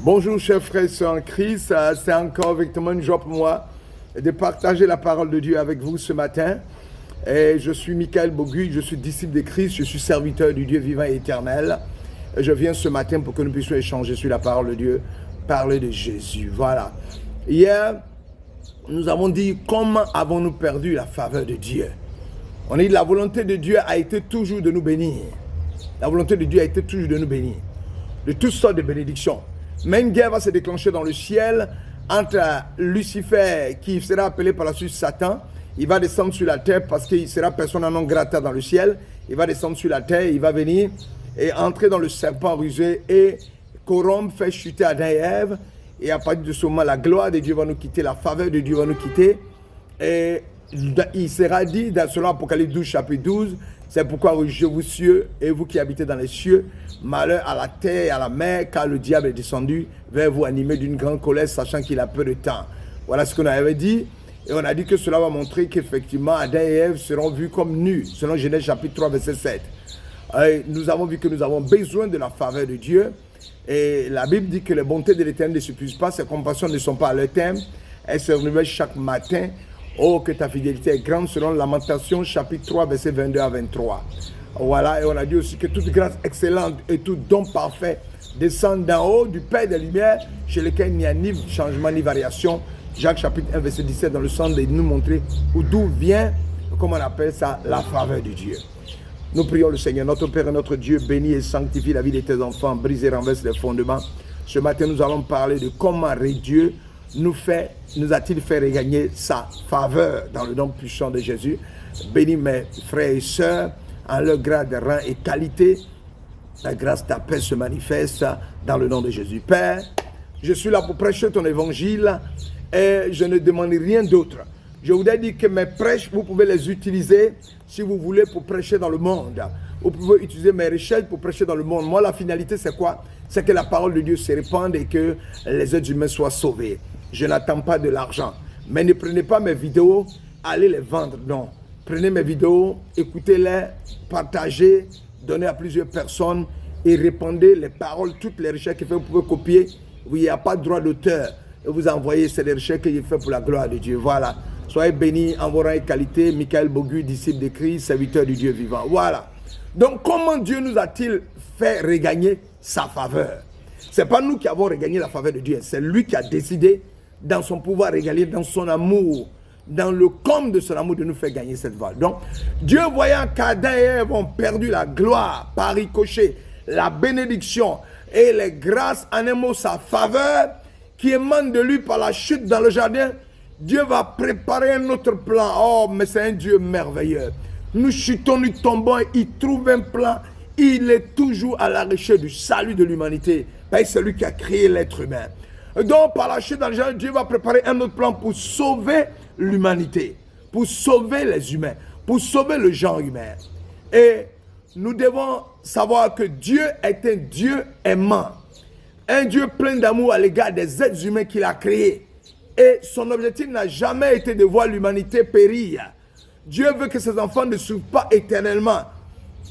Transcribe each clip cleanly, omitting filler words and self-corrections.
Bonjour chers frères et sœurs en Christ, c'est encore effectivement une joie pour moi de partager la parole de Dieu avec vous ce matin. Et je suis Michael Boguy, je suis disciple de Christ, je suis serviteur du Dieu vivant et éternel. Et je viens ce matin pour que nous puissions échanger sur la parole de Dieu, parler de Jésus. Voilà. Hier, nous avons dit comment avons-nous perdu la faveur de Dieu. On a dit la volonté de Dieu a été toujours de nous bénir. La volonté de Dieu a été toujours de nous bénir. De toutes sortes de bénédictions. Mais une guerre va se déclencher dans le ciel entre Lucifer, qui sera appelé par la suite Satan. Il va descendre sur la terre parce qu'il sera persona non grata dans le ciel. Il va descendre sur la terre, il va venir et entrer dans le serpent rusé et corrompre, faire chuter Adam et Ève. Et à partir de ce moment, la gloire de Dieu va nous quitter, la faveur de Dieu va nous quitter. Et il sera dit dans selon Apocalypse 12, chapitre 12, c'est pourquoi je vous cieux et vous qui habitez dans les cieux, malheur à la terre et à la mer, car le diable est descendu vers vous animé d'une grande colère, sachant qu'il a peu de temps. Voilà ce qu'on avait dit. Et on a dit que cela va montrer qu'effectivement, Adam et Ève seront vus comme nus, selon Genèse chapitre 3, verset 7. Et nous avons vu que nous avons besoin de la faveur de Dieu. Et la Bible dit que les bontés de l'Éternel ne s'épuisent pas, ses compassions ne sont pas à leur terme. Elles se renouvellent chaque matin. Oh, que ta fidélité est grande, selon Lamentation chapitre 3, verset 22 à 23. Voilà, et on a dit aussi que toute grâce excellente et tout don parfait descendent d'en haut du Père des Lumières, chez lequel il n'y a ni changement ni variation. Jacques chapitre 1, verset 17, dans le sens de nous montrer d'où vient, comment on appelle ça, la faveur de Dieu. Nous prions le Seigneur, notre Père et notre Dieu, bénis et sanctifie la vie de tes enfants, brise et renverse les fondements. Ce matin, nous allons parler de comment Dieu nous a-t-il fait regagner sa faveur dans le nom puissant de Jésus. Bénis mes frères et sœurs en leur grade, rang et qualité. La grâce de ta paix se manifeste dans le nom de Jésus. Père, je suis là pour prêcher ton évangile et je ne demande rien d'autre. Je voudrais dire que mes prêches, vous pouvez les utiliser si vous voulez pour prêcher dans le monde. Vous pouvez utiliser mes recherches pour prêcher dans le monde. Moi, la finalité, c'est quoi? C'est que la parole de Dieu se répande et que les êtres humains soient sauvés. Je n'attends pas de l'argent. Mais ne prenez pas mes vidéos, allez les vendre. Non. Prenez mes vidéos, écoutez-les, partagez, donnez à plusieurs personnes et répandez les paroles, toutes les recherches que vous pouvez copier. Il n'y a pas de droit d'auteur. Et vous envoyez ces recherches que j'ai fait pour la gloire de Dieu. Voilà. Soyez bénis en vos rangs et qualités. Michael Boguy, disciple de Christ, serviteur du Dieu vivant. Voilà. Donc, comment Dieu nous a-t-il fait regagner sa faveur? Ce n'est pas nous qui avons regagné la faveur de Dieu. C'est lui qui a décidé, dans son pouvoir régalé, dans son amour, dans le comble de son amour, de nous faire gagner cette valeur. Donc, Dieu voyant qu'Adam et Ève ont perdu la gloire par ricochet, la bénédiction et les grâces, en un mot, sa faveur, qui émane de lui par la chute dans le jardin, Dieu va préparer un autre plan. Oh, mais c'est un Dieu merveilleux. Nous chutons, nous tombons, il trouve un plan. Il est toujours à la recherche du salut de l'humanité. C'est lui qui a créé l'être humain. Donc, par la chute dans le jardin, Dieu va préparer un autre plan pour sauver l'humanité, pour sauver les humains, pour sauver le genre humain. Et nous devons savoir que Dieu est un Dieu aimant, un Dieu plein d'amour à l'égard des êtres humains qu'il a créés. Et son objectif n'a jamais été de voir l'humanité périr. Dieu veut que ses enfants ne souffrent pas éternellement,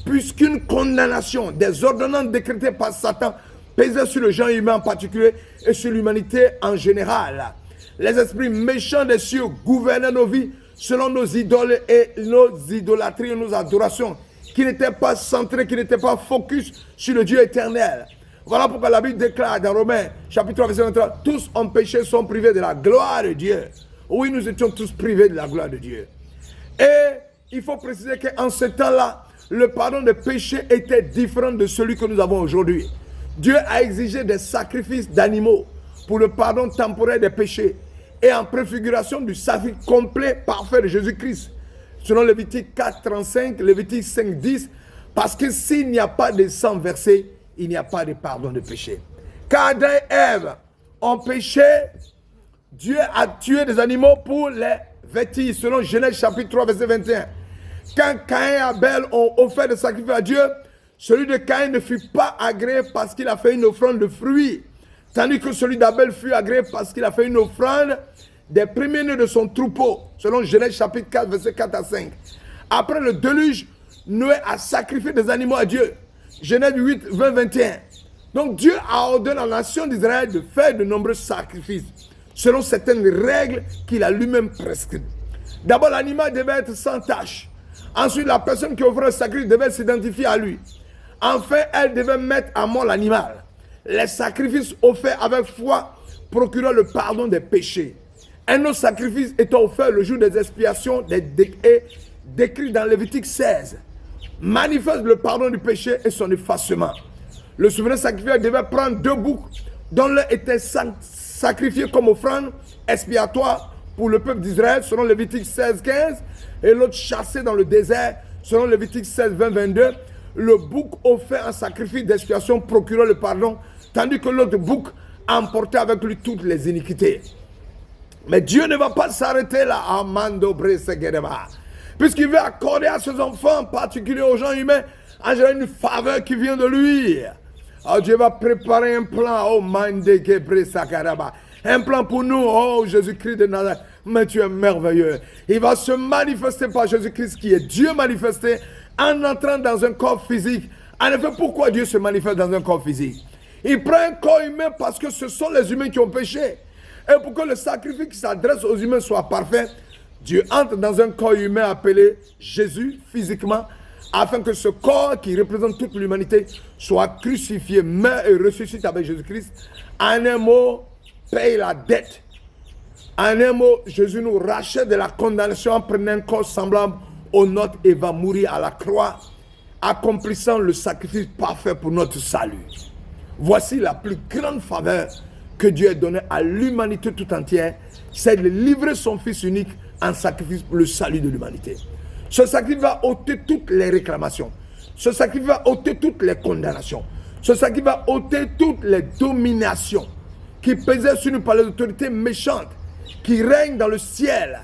puisqu'une condamnation, des ordonnances décrétées par Satan pesait sur le genre humain en particulier et sur l'humanité en général. Les esprits méchants des cieux gouvernaient nos vies selon nos idoles et nos idolâtries et nos adorations, qui n'étaient pas centrées, qui n'étaient pas focus sur le Dieu éternel. Voilà pourquoi la Bible déclare dans Romains, chapitre 3, verset 23, tous ont péché, sont privés de la gloire de Dieu. Oui, nous étions tous privés de la gloire de Dieu. Et il faut préciser qu'en ce temps-là, le pardon des péchés était différent de celui que nous avons aujourd'hui. Dieu a exigé des sacrifices d'animaux pour le pardon temporaire des péchés et en préfiguration du sacrifice complet, parfait de Jésus-Christ. Selon Lévitique 4, 35, Lévitique 5, 10, parce que s'il n'y a pas de sang versé, il n'y a pas de pardon de péché. Quand Adam et Ève ont péché, Dieu a tué des animaux pour les vêtir, selon Genèse chapitre 3, verset 21. Quand Caïn et Abel ont offert des sacrifices à Dieu, celui de Caïn ne fut pas agréé parce qu'il a fait une offrande de fruits, tandis que celui d'Abel fut agréé parce qu'il a fait une offrande des premiers-nés de son troupeau, selon Genèse chapitre 4, verset 4 à 5. Après le déluge, Noé a sacrifié des animaux à Dieu. Genèse 8, 20, 21. Donc Dieu a ordonné à la nation d'Israël de faire de nombreux sacrifices, selon certaines règles qu'il a lui-même prescrites. D'abord, l'animal devait être sans tache. Ensuite, la personne qui offrait le sacrifice devait s'identifier à lui. Enfin, elle devait mettre à mort l'animal. Les sacrifices offerts avec foi procuraient le pardon des péchés. Un autre sacrifice était offert le jour des expiations décrit dans Lévitique 16. Manifeste le pardon du péché et son effacement. Le souverain sacrificateur devait prendre 2 boucs dont l'un était sacrifié comme offrande expiatoire pour le peuple d'Israël selon Lévitique 16, 15 et l'autre chassé dans le désert selon Lévitique 16, 20, 22. Le bouc offert en sacrifice d'expiation procurait le pardon, tandis que l'autre bouc emportait avec lui toutes les iniquités. Mais Dieu ne va pas s'arrêter là, puisqu'il veut accorder à ses enfants, en particulier aux gens humains, en général une faveur qui vient de lui. Oh, Dieu va préparer un plan, oh un plan pour nous, oh Jésus-Christ de Nazareth. Mais tu es merveilleux. Il va se manifester par Jésus-Christ qui est Dieu manifesté en entrant dans un corps physique. En effet, pourquoi Dieu se manifeste dans un corps physique? Il prend un corps humain parce que ce sont les humains qui ont péché. Et pour que le sacrifice qui s'adresse aux humains soit parfait, Dieu entre dans un corps humain appelé Jésus physiquement, afin que ce corps qui représente toute l'humanité soit crucifié, meurt et ressuscite avec Jésus-Christ. En un mot, paye la dette. En un mot, Jésus nous rachète de la condamnation en prenant un corps semblable au nôtre et va mourir à la croix, accomplissant le sacrifice parfait pour notre salut. Voici la plus grande faveur que Dieu a donnée à l'humanité tout entière, c'est de livrer son Fils unique en sacrifice pour le salut de l'humanité. Ce sacrifice va ôter toutes les réclamations. Ce sacrifice va ôter toutes les condamnations. Ce sacrifice va ôter toutes les dominations qui pesaient sur nous par les autorités méchantes qui règnent dans le ciel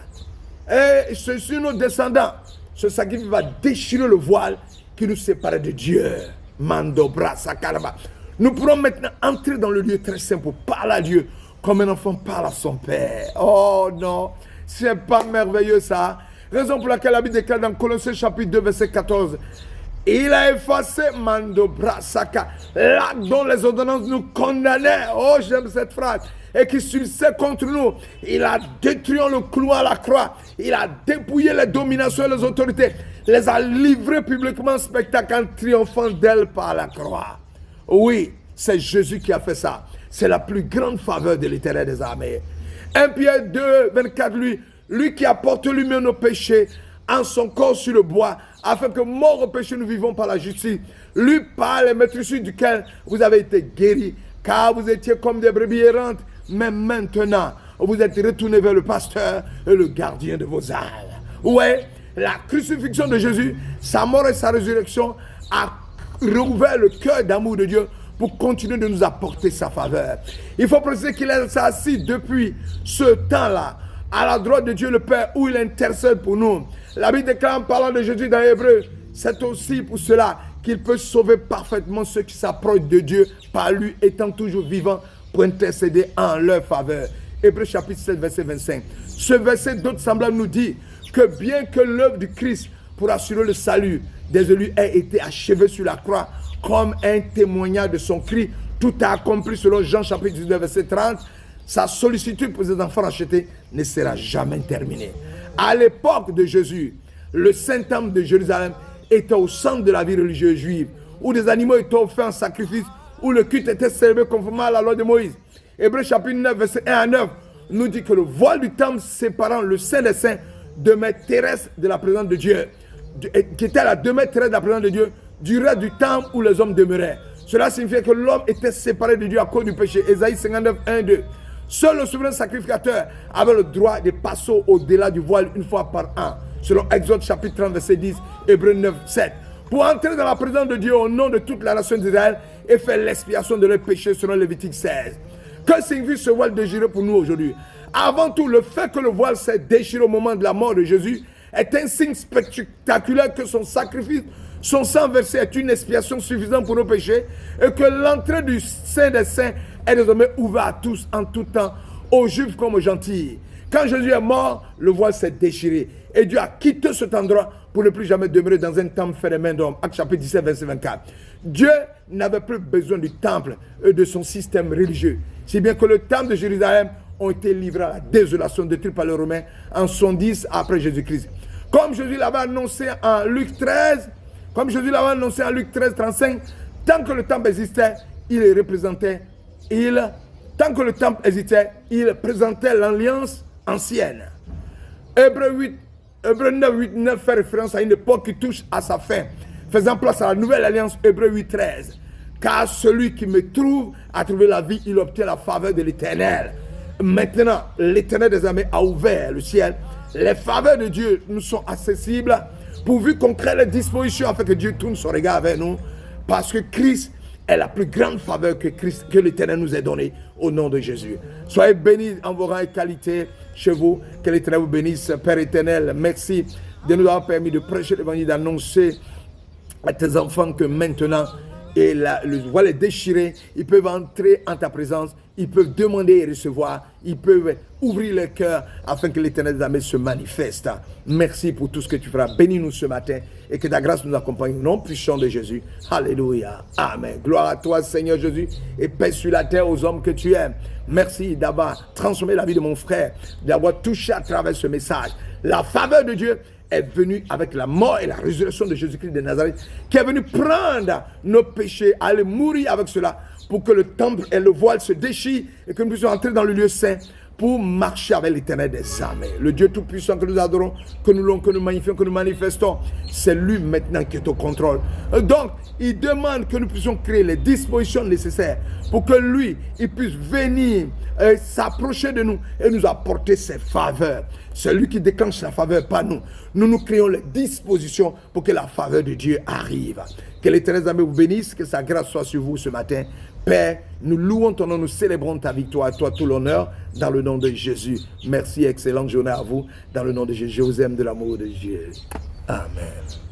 et sur nos descendants. Ce sacrifice va déchirer le voile qui nous séparait de Dieu. Mandobra Sakaraba. Nous pourrons maintenant entrer dans le lieu très saint pour parler à Dieu comme un enfant parle à son père. Oh non, c'est pas merveilleux ça. Raison pour laquelle la Bible déclare dans Colossiens chapitre 2 verset 14. Il a effacé Mandobra Saka, l'acte dont les ordonnances nous condamnaient. Oh, j'aime cette phrase. Et qui subsistait contre nous. Il a détruit le clou à la croix. Il a dépouillé les dominations et les autorités. Les a livrés publiquement en spectacle en triomphant d'elles par la croix. Oui, c'est Jésus qui a fait ça. C'est la plus grande faveur de l'Éternel des armées. 1 Pierre 2, 24, lui qui apporte lui-même nos péchés en son corps sur le bois, afin que mort au péché nous vivons par la justice. Lui par les maîtrisures duquel vous avez été guéris, car vous étiez comme des brebis errantes, mais maintenant vous êtes retournés vers le pasteur et le gardien de vos âmes. Ouais, la crucifixion de Jésus, sa mort et sa résurrection a rouvert le cœur d'amour de Dieu pour continuer de nous apporter sa faveur. Il faut préciser qu'il est assis depuis ce temps-là à la droite de Dieu le Père où il intercède pour nous. La Bible déclare en parlant de Jésus dans Hébreu, c'est aussi pour cela qu'il peut sauver parfaitement ceux qui s'approchent de Dieu par lui étant toujours vivant pour intercéder en leur faveur. Hébreu chapitre 7 verset 25. Ce verset d'autres semblables nous dit que bien que l'œuvre du Christ pour assurer le salut des élus ait été achevée sur la croix comme un témoignage de son cri, tout a accompli selon Jean chapitre 19 verset 30, sa sollicitude pour ses enfants rachetés ne sera jamais terminée. À l'époque de Jésus, le Saint-Temple de Jérusalem était au centre de la vie religieuse juive, où des animaux étaient offerts en sacrifice, où le culte était célébré conformément à la loi de Moïse. Hébreu chapitre 9, verset 1 à 9, nous dit que le voile du temple séparant le Saint des Saints demeure terrestre de la présence de Dieu, qui était la demeure terrestre de la présence de Dieu, durait du temps où les hommes demeuraient. Cela signifiait que l'homme était séparé de Dieu à cause du péché. Ésaïe 59, 1, 2. Seul le souverain sacrificateur avait le droit de passer au-delà du voile une fois par an, selon Exode chapitre 30, verset 10, Hébreux 9, 7. Pour entrer dans la présence de Dieu au nom de toute la nation d'Israël et faire l'expiation de leurs péchés selon Lévitique 16. Que signifie ce voile déchiré pour nous aujourd'hui? Avant tout, le fait que le voile s'est déchiré au moment de la mort de Jésus est un signe spectaculaire que son sacrifice, son sang versé est une expiation suffisante pour nos péchés et que l'entrée du Saint des Saints est désormais ouverte à tous en tout temps, aux Juifs comme aux gentils. Quand Jésus est mort, le voile s'est déchiré et Dieu a quitté cet endroit pour ne plus jamais demeurer dans un temple fait des mains d'hommes. Acte chapitre 17, verset 24. Dieu n'avait plus besoin du temple et de son système religieux. Si bien que le temple de Jérusalem ont été livrés à la désolation, détruits par les Romains en 110 après Jésus-Christ. Comme Jésus l'avait annoncé en Luc 13, 35, tant que le temple existait, il représentait, tant que le temple existait, il présentait l'alliance ancienne. Hébreux 9, 8, 9 fait référence à une époque qui touche à sa fin, faisant place à la nouvelle alliance, Hébreux 8, 13. Car celui qui me trouve a trouvé la vie, il obtient la faveur de l'Éternel. Maintenant, l'Éternel des armées a ouvert le ciel. Les faveurs de Dieu nous sont accessibles, pourvu qu'on crée les dispositions afin que Dieu tourne son regard vers nous, parce que Christ est la plus grande faveur que l'Éternel nous ait donnée au nom de Jésus. Soyez bénis en vos rangs et qualités chez vous. Que l'Éternel vous bénisse. Père éternel, merci de nous avoir permis de prêcher l'évangile, d'annoncer à tes enfants que maintenant, et le voile est déchiré, ils peuvent entrer en ta présence, ils peuvent demander et recevoir, ils peuvent ouvrir leur cœur afin que l'Éternel des armées se manifeste. Merci pour tout ce que tu feras. Bénis-nous ce matin et que ta grâce nous accompagne au nom puissant de Jésus. Alléluia. Amen. Gloire à toi, Seigneur Jésus, et paix sur la terre aux hommes que tu aimes. Merci d'avoir transformé la vie de mon frère, d'avoir touché à travers ce message. La faveur de Dieu est venu avec la mort et la résurrection de Jésus-Christ de Nazareth, qui est venu prendre nos péchés, aller mourir avec cela, pour que le temple et le voile se déchirent et que nous puissions entrer dans le lieu saint pour marcher avec l'Éternel des armées. Le Dieu Tout-Puissant que nous adorons, que nous louons, que nous magnifions, que nous manifestons, c'est lui maintenant qui est au contrôle. Donc, il demande que nous puissions créer les dispositions nécessaires pour que lui, il puisse venir s'approcher de nous et nous apporter ses faveurs. C'est lui qui déclenche la faveur, pas nous. Nous créons les dispositions pour que la faveur de Dieu arrive. Que l'Éternel des armées vous bénisse, que sa grâce soit sur vous ce matin. Père, nous louons ton nom, nous célébrons ta victoire, à toi tout l'honneur, dans le nom de Jésus. Merci, excellente journée à vous, dans le nom de Jésus. Je vous aime de l'amour de Dieu. Amen.